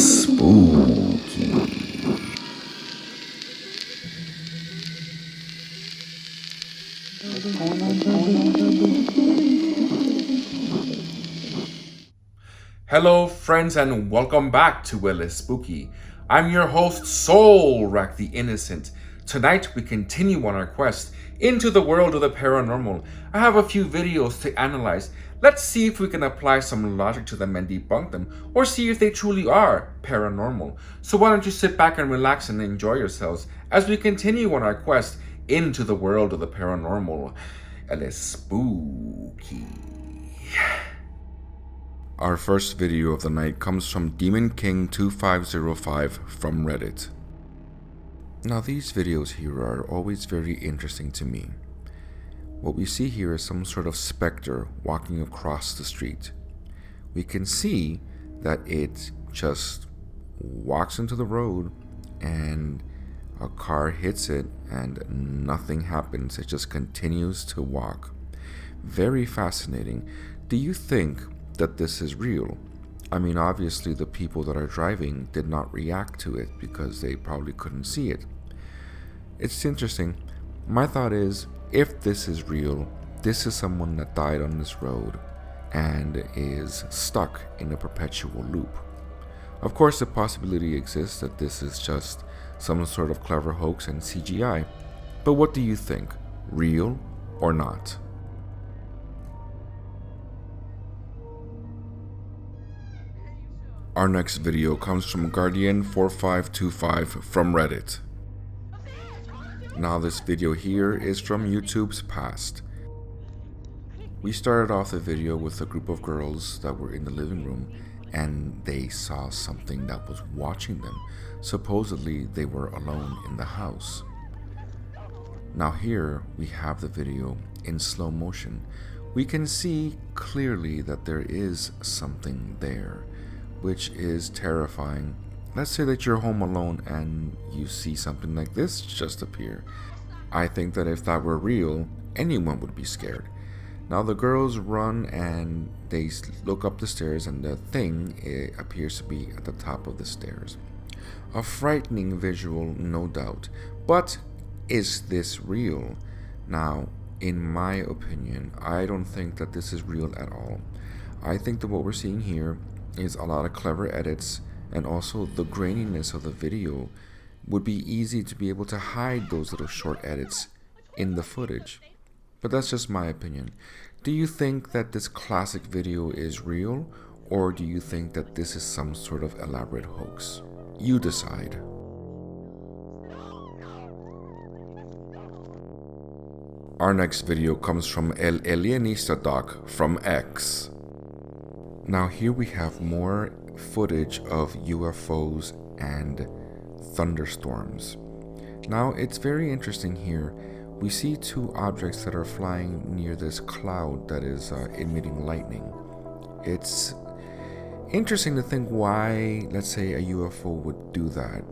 Espooky. Hello, friends, and welcome back to Espooky. I'm your host, Soul Rack the Innocent. Tonight, we continue on our quest into the world of the paranormal. I have a few videos to analyze. Let's see if we can apply some logic to them and debunk them, or see if they truly are paranormal. So why don't you sit back and relax and enjoy yourselves as we continue on our quest into the world of the paranormal. Espooky. Our first video of the night comes from Demon King 2505 from Reddit. Now these videos here are always very interesting to me. What we see here is some sort of specter walking across the street. We can see that it just walks into the road and a car hits it and nothing happens. It just continues to walk. Very fascinating. Do you think that this is real? I mean, obviously the people that are driving did not react to it because they probably couldn't see it. It's interesting. My thought is, if this is real, this is someone that died on this road and is stuck in a perpetual loop. Of course, the possibility exists that this is just some sort of clever hoax and CGI. But what do you think? Real or not? Our next video comes from Guardian4525 from Reddit. Now this video here is from YouTube's past. We started off the video with a group of girls that were in the living room and they saw something that was watching them. Supposedly they were alone in the house. Now here we have the video in slow motion. We can see clearly that there is something there, which is terrifying. Let's say that you're home alone and you see something like this just appear. I think that if that were real, anyone would be scared. Now the girls run and they look up the stairs and the thing appears to be at the top of the stairs. A frightening visual, no doubt. But is this real? Now, in my opinion, I don't think that this is real at all. I think that what we're seeing here is a lot of clever edits, and also the graininess of the video would be easy to be able to hide those little short edits in the footage. But that's just my opinion. Do you think that this classic video is real, or do you think that this is some sort of elaborate hoax? You decide. Our next video comes from El Alienista Doc from X. Now here we have more footage of UFOs and thunderstorms. Now it's very interesting here. We see two objects that are flying near this cloud that is emitting lightning. It's interesting to think why, let's say, a UFO would do that.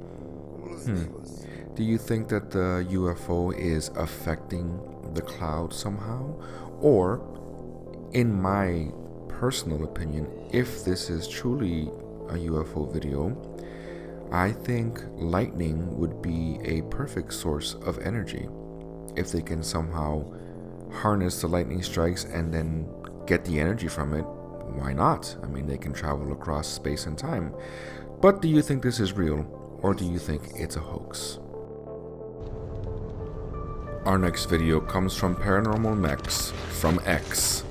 Do you think that the UFO is affecting the cloud somehow? Or, in my personal opinion, if this is truly a UFO video, I think lightning would be a perfect source of energy. If they can somehow harness the lightning strikes and then get the energy from it, why not? I mean, they can travel across space and time. But do you think this is real, or do you think it's a hoax? Our next video comes from Paranormal Mechs from X.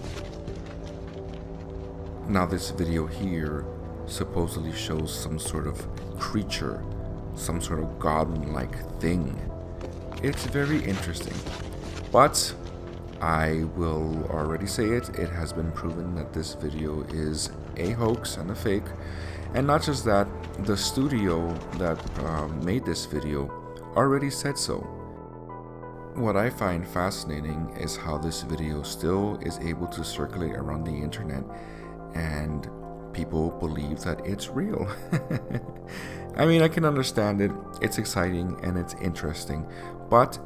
Now this video here supposedly shows some sort of creature, some sort of godlike thing. It's very interesting, but I will already say it has been proven that this video is a hoax and a fake. And not just that, the studio that made this video already said so. What I find fascinating is how this video still is able to circulate around the internet and people believe that it's real. I mean, I can understand it. It's exciting and it's interesting, but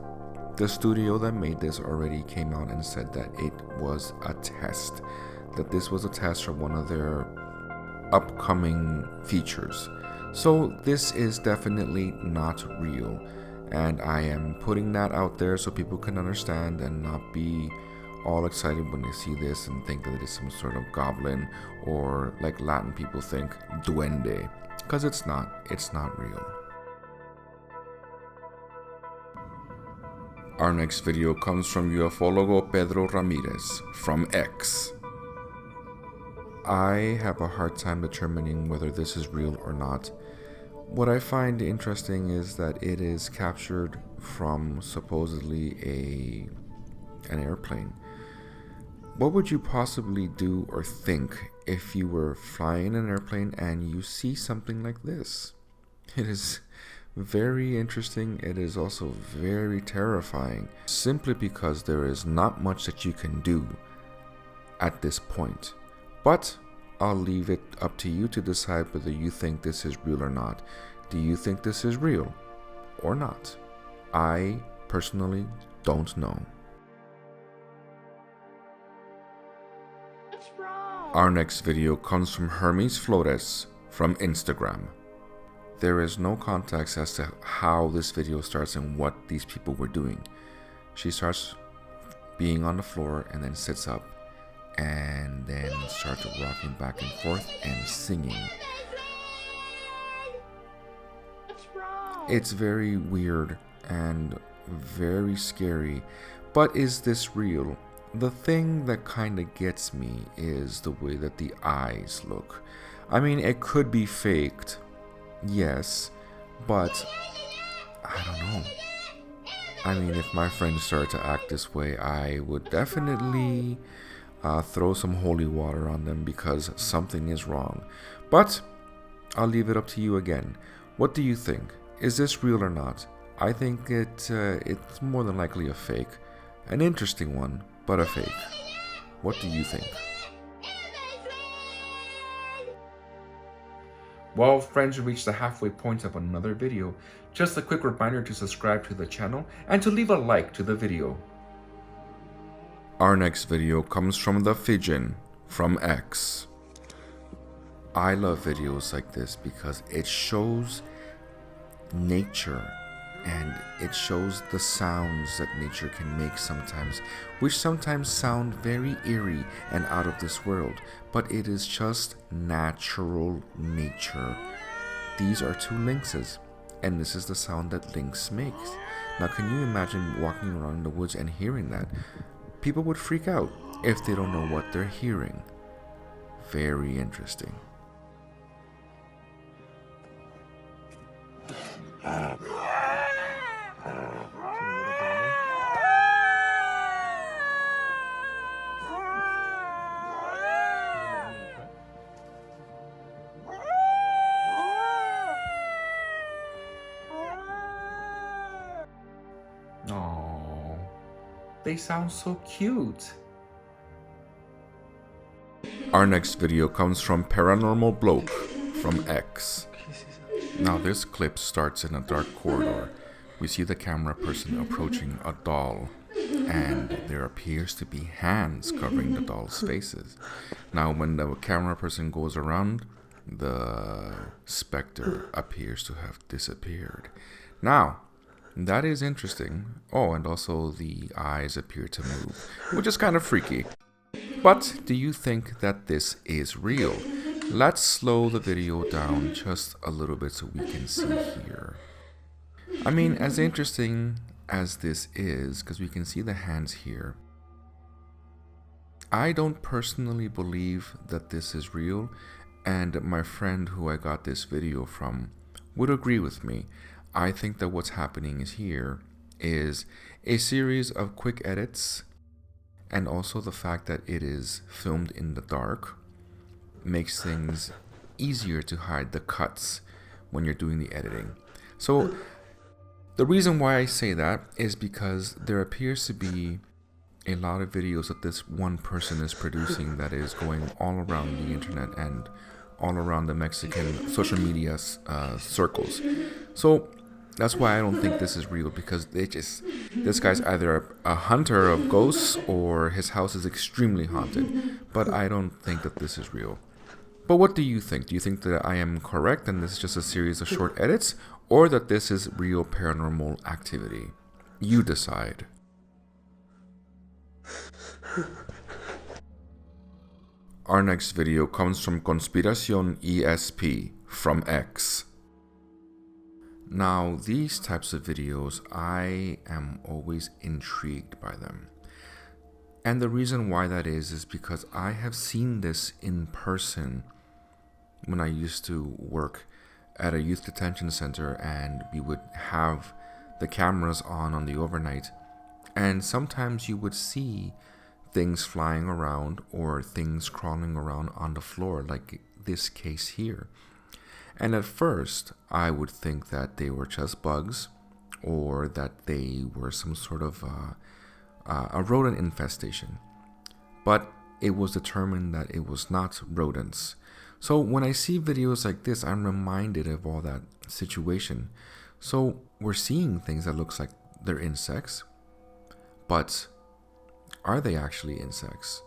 the studio that made this already came out and said that it was a test, that this was a test from one of their upcoming features. So this is definitely not real, and I am putting that out there so people can understand and not be all excited when they see this and think that it is some sort of goblin, or like Latin people think, duende, because it's not real. Our next video comes from ufologo Pedro Ramirez from X. I have a hard time determining whether this is real or not. What I find interesting is that it is captured from supposedly an airplane. What would you possibly do or think if you were flying an airplane and you see something like this? It is very interesting. It is also very terrifying, simply because there is not much that you can do at this point. But I'll leave it up to you to decide whether you think this is real or not. Do you think this is real or not? I personally don't know. Our next video comes from Hermes Flores from Instagram. There is no context as to how this video starts and what these people were doing. She starts being on the floor and then sits up and then starts rocking back and forth and singing. It's very weird and very scary, but is this real? The thing that kind of gets me is the way that the eyes look. I mean, it could be faked, yes, but I don't know. I mean, if my friends started to act this way, I would definitely throw some holy water on them, because something is wrong. But I'll leave it up to you again. What do you think? Is this real or not? I think it's more than likely a fake. An interesting one, but a fake. What do you think? Well, friends, we reached the halfway point of another video. Just a quick reminder to subscribe to the channel and to leave a like to the video. Our next video comes from The Fijin from X. I love videos like this because it shows nature, and it shows the sounds that nature can make sometimes, which sometimes sound very eerie and out of this world, but it is just natural nature. These are two lynxes, and this is the sound that lynx makes. Now, can you imagine walking around in the woods and hearing that? People would freak out if they don't know what they're hearing. Very interesting. Oh, they sound so cute. Our next video comes from Paranormal Bloke from X. Now this clip starts in a dark corridor. We see the camera person approaching a doll, and there appears to be hands covering the doll's faces. Now when the camera person goes around, the specter appears to have disappeared. Now, that is interesting. Oh, and also the eyes appear to move, which is kind of freaky. But do you think that this is real? Let's slow the video down just a little bit so we can see here. I mean, as interesting as this is, because we can see the hands here, I don't personally believe that this is real, and my friend who I got this video from would agree with me. I think that what's happening here is a series of quick edits, and also the fact that it is filmed in the dark makes things easier to hide the cuts when you're doing the editing. So the reason why I say that is because there appears to be a lot of videos that this one person is producing that is going all around the internet and all around the Mexican social media circles. So that's why I don't think this is real, because this guy's either a hunter of ghosts or his house is extremely haunted. But I don't think that this is real. But what do you think? Do you think that I am correct and this is just a series of short edits, or that this is real paranormal activity? You decide. Our next video comes from Conspiración ESP from X. Now, these types of videos, I am always intrigued by them. And the reason why that is because I have seen this in person when I used to work at a youth detention center, and we would have the cameras on the overnight, and sometimes you would see things flying around or things crawling around on the floor, like this case here. And at first, I would think that they were just bugs, or that they were some sort of a rodent infestation. But it was determined that it was not rodents. So when I see videos like this, I'm reminded of all that situation. So we're seeing things that looks like they're insects, but are they actually insects?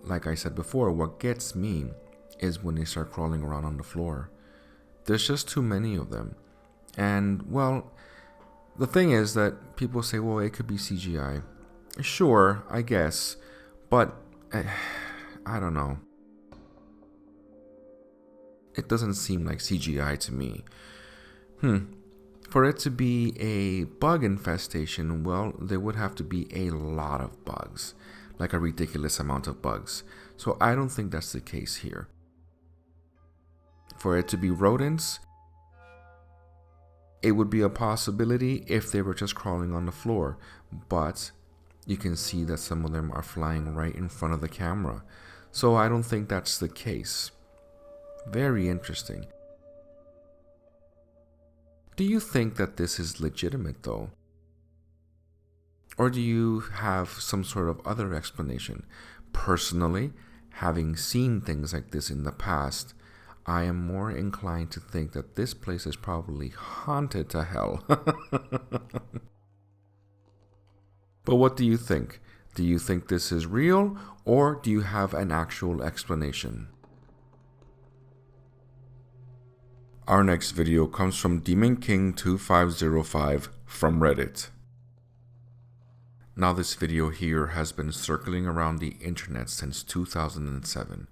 Like I said before, what gets me is when they start crawling around on the floor. There's just too many of them. And, well, the thing is that people say, well, it could be CGI. Sure, I guess. But, I don't know. It doesn't seem like CGI to me. For it to be a bug infestation, well, there would have to be a lot of bugs. Like a ridiculous amount of bugs. So I don't think that's the case here. For it to be rodents, it would be a possibility if they were just crawling on the floor. But you can see that some of them are flying right in front of the camera. So I don't think that's the case. Very interesting. Do you think that this is legitimate though? Or do you have some sort of other explanation? Personally, having seen things like this in the past, I am more inclined to think that this place is probably haunted to hell. But what do you think? Do you think this is real, or do you have an actual explanation? Our next video comes from Demon King 2505 from Reddit. Now this video here has been circling around the internet since 2007.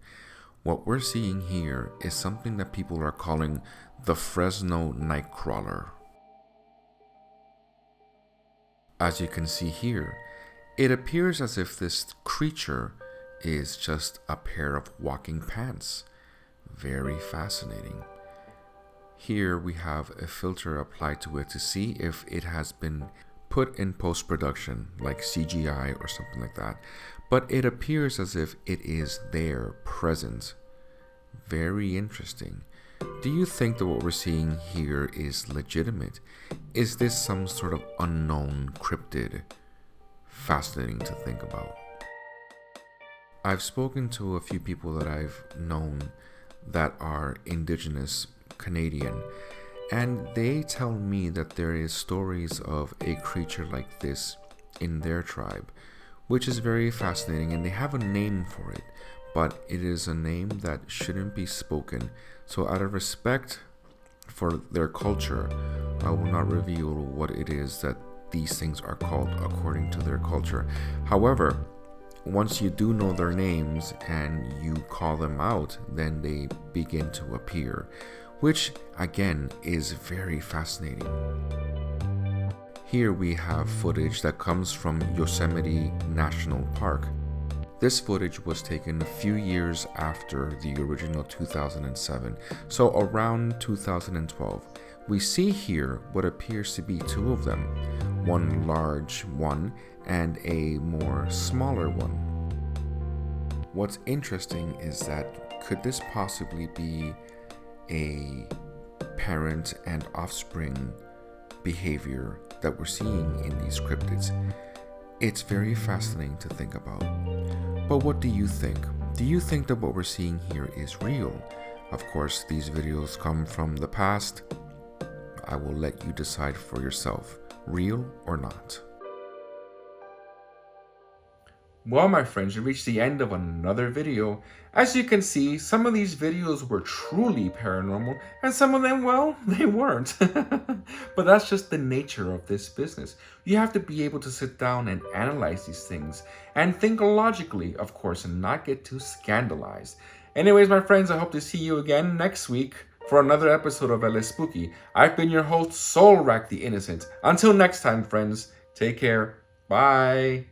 What we're seeing here is something that people are calling the Fresno Nightcrawler. As you can see here, it appears as if this creature is just a pair of walking pants. Very fascinating. Here we have a filter applied to it to see if it has been put in post-production, like CGI or something like that, but it appears as if it is there, present. Very interesting. Do you think that what we're seeing here is legitimate? Is this some sort of unknown cryptid? Fascinating to think about. I've spoken to a few people that I've known that are indigenous Canadian, and they tell me that there is stories of a creature like this in their tribe, which is very fascinating, and they have a name for it, but it is a name that shouldn't be spoken. So out of respect for their culture, I will not reveal what it is that these things are called according to their culture. However, once you do know their names and you call them out, then they begin to appear, which again is very fascinating. Here we have footage that comes from Yosemite National Park. This footage was taken a few years after the original 2007, so around 2012. We see here what appears to be two of them, one large one and a more smaller one. What's interesting is that could this possibly be a parent and offspring behavior that we're seeing in these cryptids? It's very fascinating to think about. But what do you think? Do you think that what we're seeing here is real? Of course, these videos come from the past. I will let you decide for yourself, real or not. Well, my friends, you reached the end of another video. As you can see, some of these videos were truly paranormal, and some of them, well, they weren't. But that's just the nature of this business. You have to be able to sit down and analyze these things, and think logically, of course, and not get too scandalized. Anyways, my friends, I hope to see you again next week for another episode of Espooky. I've been your host, Soul Rack the Innocent. Until next time, friends, take care. Bye.